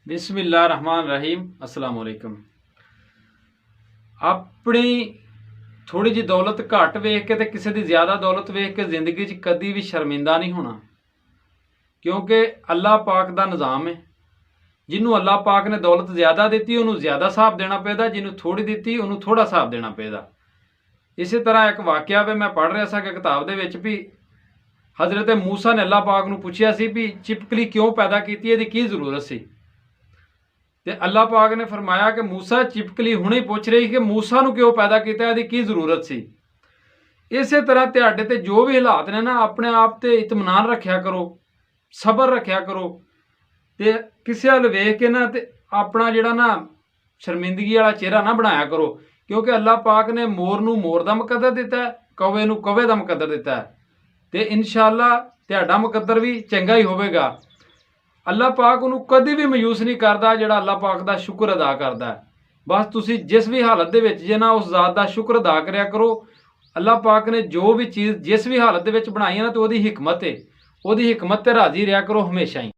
बिस्मिल्लाहिर्रहमानिर्रहीम अस्सलाम वालेकुम। अपनी थोड़ी जी दौलत घट वेख के ते किसी की ज़्यादा दौलत वेख के जिंदगी च कदी भी शर्मिंदा नहीं होना, क्योंकि अल्लाह पाक का निज़ाम है। जिन्होंने अल्लाह पाक ने दौलत ज़्यादा दी उन्होंने ज़्यादा हिसाब देना पेदा, जिन्होंने थोड़ी दी उन्होंने थोड़ा हिसाब देना पेदा। इस तरह एक वाकया वे मैं पढ़ रहा था कि किताब के विच भी हज़रत मूसा ने अल्लाह पाक नूं पुछया सी भी चिपकली क्यों पैदा की, इहदी की जरूरत सी। ते अल्लाह पाक ने फरमाया कि मूसा चिपकली हुणे पुछ रही कि मूसा नूं क्यों पैदा किया, इहदी की जरूरत सी। इस तरह तुहाडे ते जो भी हालात ने ना, अपने आप ते इत्मीनान रखिया करो, सबर रखिया करो, ते किसी हल वेख के ना ते अपना जिहड़ा ना शर्मिंदगी वाला चेहरा ना बनाया करो, क्योंकि अल्लाह पाक ने मोर नूं मोर दा मुकद्दर दिता है, कौवे नूं कौवे दा मुकद्दर दिता है, ते इंशाअल्लाह तुहाडा मुकद्दर भी चंगा ही होवेगा। अल्लाह पाक उन्होंने कभी भी मायूस नहीं करता जिहड़ा अल्लाह पाक का शुक्र अदा करता है। बस तुसी जिस भी हालत दे विच जे ना उस ज़ात का शुक्र अदा करिया करो। अल्लाह पाक ने जो भी चीज़ जिस भी हालत दे विच बनाई है ना, तो वही हिकमत है, वही हिकमत ते राजी रहा करो हमेशा ही।